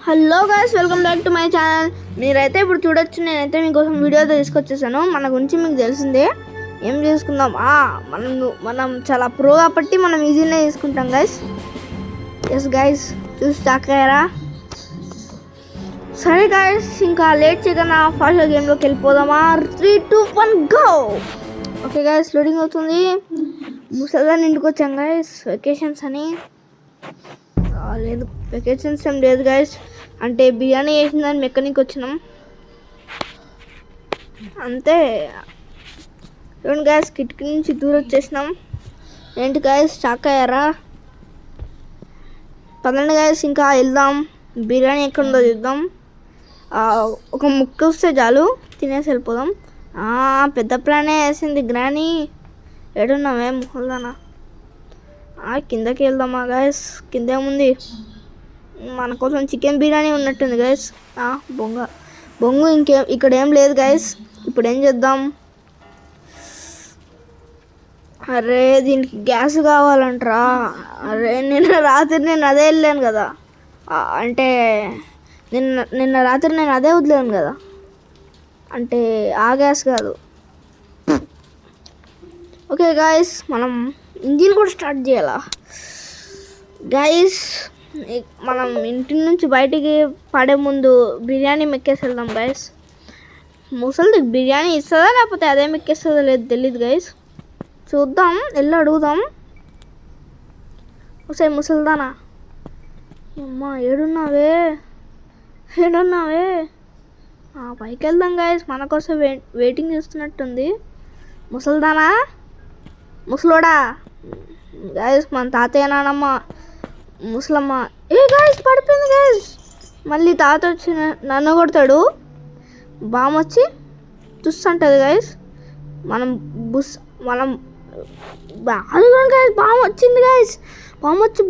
Hello guys, welcome back to my channel. మీరైతే ఇప్పుడు చూడొచ్చు, నేనైతే మీకోసం వీడియోతో తీసుకొచ్చేసాను. మన గురించి మీకు తెలిసిందే. ఏం చేసుకుందాం, మనం చాలా ప్రో కాబట్టి మనం ఈజీనే తీసుకుంటాం గైస్. ఎస్ గైస్, చూసి తాకారా? సరే గైస్, ఇంకా లేట్ చేయకుండా ఫాస్ట్గా గేమ్లోకి వెళ్ళిపోదామా? 3, 2, 1 గో. ఓకే గైస్, లోడింగ్ అవుతుంది. ముసల్దాన్ని ఇంటికి వచ్చాం గైస్, వెకేషన్స్ అని. లేదు, వెకేషన్స్ ఏం లేదు గైస్, అంటే బిర్యానీ వేసిందని మెక్కనికి వచ్చినాం అంతే. చూడండి గైస్, కిటికీ నుంచి దూరం వచ్చేసినాం. ఏంటి గైస్, షాక్ అయ్యారా? పదండి గైస్, ఇంకా వెళ్దాం. బిర్యానీ ఎక్కడ ఉందో చూద్దాం. ఒక ముక్క వస్తే చాలు, తినేసి వెళ్ళిపోదాం. పెద్ద ప్లానే వేసింది గ్రానీ. ఏడున్నామే ముహల్దానా? కిందకి వెళ్దామా గైస్? కింద ఏముంది? మన కోసం చికెన్ బిర్యానీ ఉన్నట్టుంది గైస్. బొంగు ఇక్కడ ఏం లేదు గైస్. ఇప్పుడు ఏం చేద్దాం? అరే, దీనికి గ్యాస్ కావాలంటరా. అరే, నిన్న రాత్రి నేను అదే వెళ్ళాను కదా, అంటే నిన్న రాత్రి నేను అదే వదిలేను కదా, అంటే ఆ గ్యాస్ కాదు. ఓకే గాయస్, మనం ఇంజిన్ కూడా స్టార్ట్ చేయాలా గైస్? మనం ఇంటి నుంచి బయటికి పడే ముందు బిర్యానీ మెక్కేసి వెళ్దాం గైస్. ముసలిది బిర్యానీ ఇస్తుందా లేకపోతే అదే మెక్కేస్తుందో లేదు తెలియదు గైస్. చూద్దాం, వెళ్ళి అడుగుదాం. ఒకసారి ముసలిదానా, అమ్మా ఏడున్నావే? పైకి వెళ్దాం గైస్, మన కోసం వెయిటింగ్ చేస్తున్నట్టుంది. ముసలిదానా, ముసలోడా గైస్, మన తాతయ్య నానమ్మ ముసలమ్మ. గైస్, పడిపోయింది గైస్. మళ్ళీ తాత వచ్చి నన్ను కొడతాడు. బామ్ వచ్చి తుస్ అంటుంది గైస్. అది కూడా గైస్, బామ్ వచ్చింది గైస్. బామ్ వచ్చి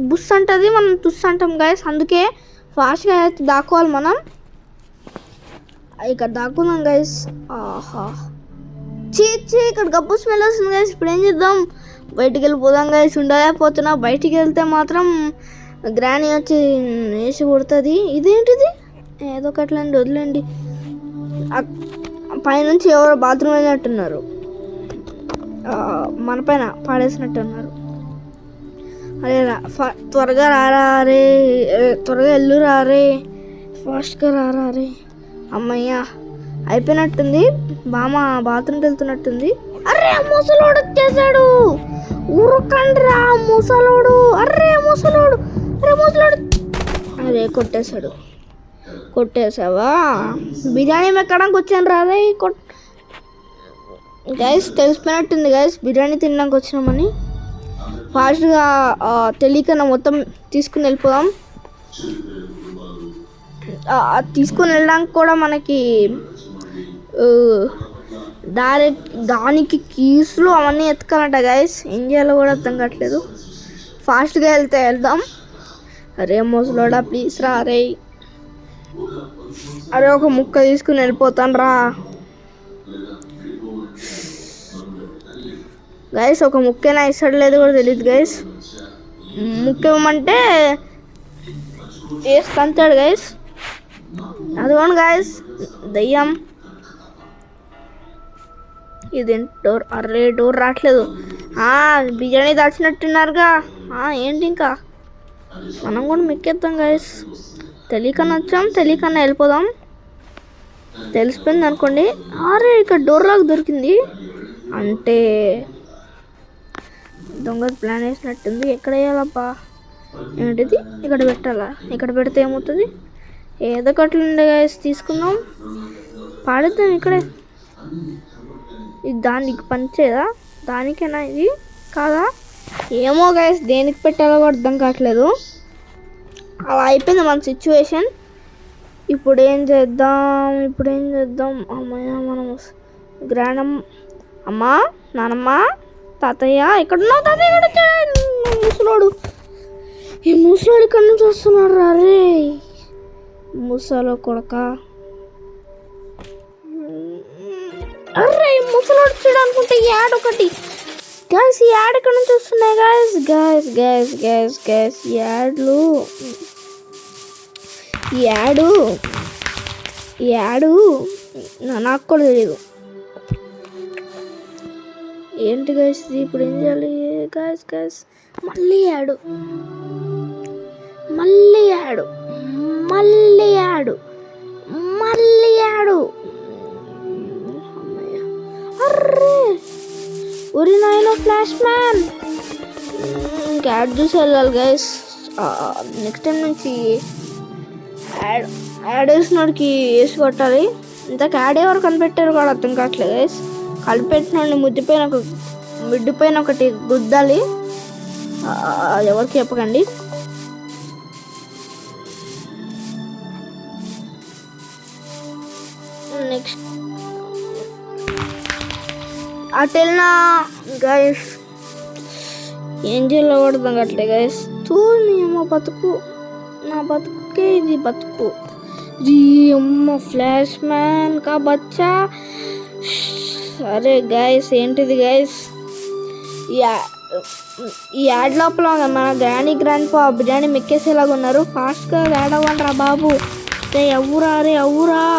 బుస్ అంటుంది, మనం తుస్ అంటాం గైస్. అందుకే ఫాస్ట్గా అయితే దాక్కోవాలి మనం. ఇక్కడ దాక్కుందాం గైస్. ఆహా, ఇక్కడ గబ్బు స్మెల్ వస్తుంది గైస్. ఇప్పుడు ఏం చేద్దాం? బయటికి వెళ్ళిపోదాం గైస్. ఉండలేకపోతున్నా. బయటికి వెళ్తే మాత్రం గ్రానీ వచ్చి వేసి కొడుతుంది. ఇదేంటిది? ఏదో ఒకట్లండి, వదిలేండి. పైనుంచి ఎవరో బాత్రూమ్ వెళ్ళినట్టున్నారు, మన పైన పాడేసినట్టున్నారు. అరే త్వరగా రారా రే, త్వరగా వెళ్ళు రారే, ఫాస్ట్గా రారా రే. అమ్మయ్యా, అయిపోయినట్టుంది. బామ్మ బాత్రూమ్కి వెళ్తున్నట్టుంది. అరే, ముసలోడు వచ్చేసాడు. ఊరుకండ్రా ముసలోడు. అరే ముసలోడు. అరే కొట్టేసావా? బిర్యానీ మెక్కడానికి వచ్చాను రాదే. గైస్, తెలిసిపోయినట్టుంది గైస్, బిర్యానీ తినడానికి వచ్చినామని. ఫాస్ట్గా తెలియకన్నా మొత్తం తీసుకుని వెళ్ళిపోదాం. తీసుకుని వెళ్ళడానికి కూడా మనకి దానికి కీసులు అవన్నీ ఎత్తుకాలంట గైస్. ఏం చేయాలో కూడా అర్థం కావట్లేదు. ఫాస్ట్గా వెళ్దాం. అరే ముసలోడా, ప్లీజ్ రా రే. అరే, ఒక ముక్క తీసుకుని వెళ్ళిపోతాను రా గైస్. ఒక ముక్కైనా ఇస్తాడు లేదు కూడా తెలియదు గైస్. ముఖ్యమంటే వేసి తంతాడు గైస్. అదిగోండి గైస్, దయ్యం. ఇది డోర్. అర్రే, డోర్ రావట్లేదు. బిర్యానీ దాచినట్టున్నారుగా. ఏంటి ఇంకా? మనం కూడా మెక్కేద్దాం గైస్. తెలియకన్నా వచ్చాం, తెలియకన్నా వెళ్ళిపోదాం. తెలిసిపోయింది అనుకోండి. అరే, ఇక్కడ డోర్ లాగా దొరికింది. అంటే దొంగ ప్లాన్ వేసినట్టుంది. ఎక్కడ వేయాలబ్బా? ఏంటిది? ఇక్కడ పెట్టాలా? ఇక్కడ పెడితే ఏమవుతుంది? ఏదో ఒకట్లుండే గైస్, తీసుకుందాం, పాడేద్దాం ఇక్కడే. ఇది దానికి పనిచేదా? దానికేనా ఇది? కాదా? ఏమో గైస్, దేనికి పెట్టాలో కూడా అర్థం కావట్లేదు. అలా అయిపోయింది మన సిచ్యువేషన్. ఇప్పుడు ఏం చేద్దాం? అమ్మయ్య, మనం అమ్మా, నానమ్మ, తాతయ్య ఎక్కడున్నావు? తాతయ్య ఇక్కడ ముసలోడు. ఈ ముసలోడు ఇక్కడ నుంచి వస్తున్నాడు. అరే ముసలో కొడక. అరే, ముసలోడు చూడాలనుకుంటే యాడ్ ఒకటి గైస్. ఈ యాడ్ ఎక్కడ నుంచి వస్తున్నాయి గైస్? యాడ్లు ఈ యాడు నాకు కూడా తెలియదు ఏంటి గైస్ ఇప్పుడు ఏం చేయాలి గైస్ మళ్ళీ యాడు అర్రే ఒరి నాయన ఫ్లాష్ మ్యాన్ ఇంకా యాడ్ చూసి వెళ్ళాలి గైస్ నెక్స్ట్ టైం నుంచి యాడ్ వేసినోడికి వేసి కొట్టాలి ఇంతకు యాడ్ ఎవరు కనిపెట్టారు కూడా అర్థం కావట్లేదు గైస్ కలిపెట్టినోడిని మిడ్డిపైన ఒకటి గుద్దాలి ఎవరికి చెప్పకండి నెక్స్ట్ అటు వెళ్ళినా గైస్ ఏం చేయాలో కూడా తగ్గట్లే గైస్ మా బతుకు నా బతుకుకే ఇది బతుకు అమ్మ ఫ్లాష్ మ్యాన్ కా బచ్చా సరే గైస్ ఏంటిది గైస్ ఈ యాడ్ లోపల మన గ్రాండ్ పా బిర్యానీ మెక్కేసేలాగా ఉన్నారు ఫాస్ట్గా యాడ్ అవ్వండి రా బాబు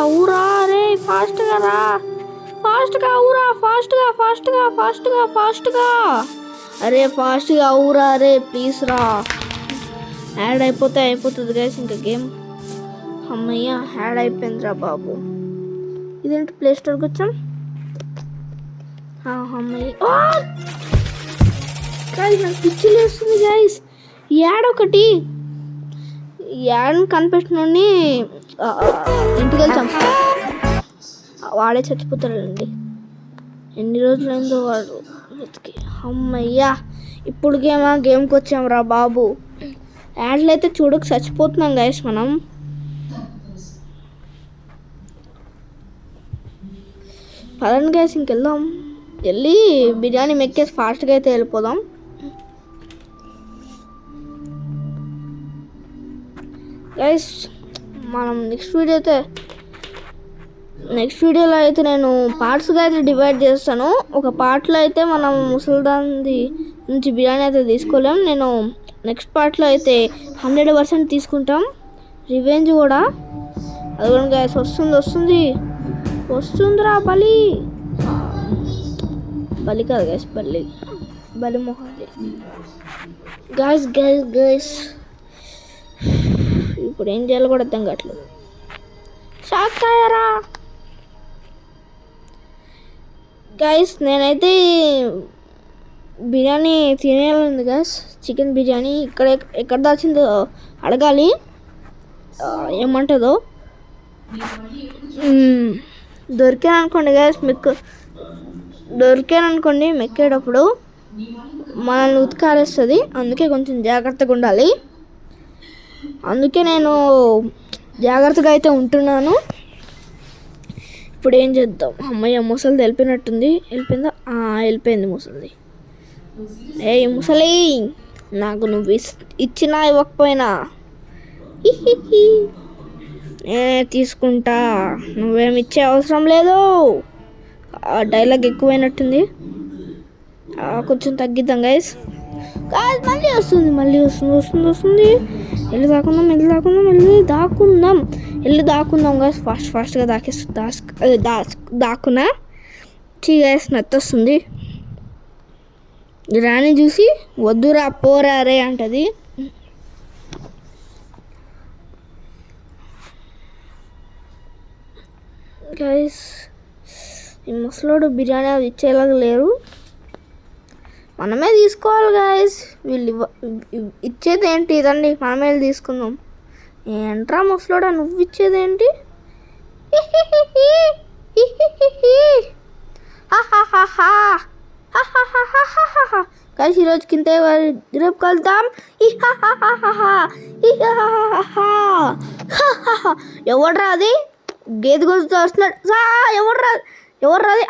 అవురా రే ఫాస్ట్గా రా ఫాస్ట్గా అవురా ఫాస్ట్గా అరే ఫాస్ట్గా అవురా రే ప్లీజ్ రా యాడ్ అయిపోతుంది గైస్ ఇంకా గేమ్ అమ్మయ్య యాడ్ అయిపోయిందిరా బాబు ఇదేంటి ప్లే స్టోర్కి వచ్చాం అమ్మయ్య నాకు పిచ్చి లేస్తుంది గైస్ యాడ్ ఒకటి యాడ్ని కనిపెట్టినోడిని ఇంటికి వెళ్తాం వాడే చచ్చిపోతాడండి ఎన్ని రోజులైందో వాడు వెతికి అమ్మయ్యా ఇప్పుడు గేమ్కి వచ్చాం రా బాబు యాడ్లు అయితే చూడక చచ్చిపోతున్నాం గైస్ మనం పదండి గైస్ ఇంకెళ్దాం వెళ్ళి బిర్యానీ మెక్కేసి ఫాస్ట్గా అయితే వెళ్ళిపోదాం గైస్ మనం నెక్స్ట్ వీడియోలో అయితే నేను పార్ట్స్గా అయితే డివైడ్ చేస్తాను ఒక పార్ట్లో అయితే మనం ముసల్దాన్ది నుంచి బిర్యానీ అయితే తీసుకోలేం నేను నెక్స్ట్ పార్ట్లో అయితే 100% తీసుకుంటాం రివెంజ్ కూడా అది కూడా గైస్ వస్తుందిరా బలి కాదు గైస్ బలి మొహంది గైస్ ఇప్పుడు ఏం చేయాలో కూడా అర్థం కావట్లేదు షాక్ అయ్యారా గైస్ నేనైతే బిర్యానీ తినేయాలంది గైస్ చికెన్ బిర్యానీ ఎక్కడ దాచిందో అడగాలి ఏమంటుందో దొరికాననుకోండి గైస్ దొరికాననుకోండి మెక్కేటప్పుడు మనల్ని ఉతికారేస్తుంది అందుకే కొంచెం జాగ్రత్తగా ఉండాలి అందుకే నేను జాగ్రత్తగా అయితే ఉంటున్నాను ఇప్పుడు ఏం చేద్దాం అమ్మయ్య ముసలిది వెళ్ళిపోయింది ముసలిది ముసలి నాకు నువ్వు ఇచ్చినా ఇవ్వకపోయినా తీసుకుంటా నువ్వేమి ఇచ్చే అవసరం లేదు డైలాగ్ ఎక్కువైనట్టుంది కొంచెం తగ్గిద్దాం గైస్ మళ్ళీ వస్తుంది వెళ్ళి దాక్కుందాం గైస్ ఫాస్ట్గా దాక్కున్నా గైస్ నచ్చొస్తుంది రాణి చూసి వద్దురా పోరా రే అంటది గైస్ ఈ ముసలోడు బిర్యానీ అది ఇచ్చేలాగా లేరు మనమే తీసుకోవాలి గైస్ వీళ్ళు ఇచ్చేది ఏంటి ఇదండి మనమే తీసుకుందాం ఏంట్రా ముసలోడా నువ్వు ఇచ్చేదేంటి గైస్ ఈరోజు కింద రేపు కలుద్దాం ఎవడ్రా అది గేదె గురించి వస్తున్నాడు ఎవడ్రా అది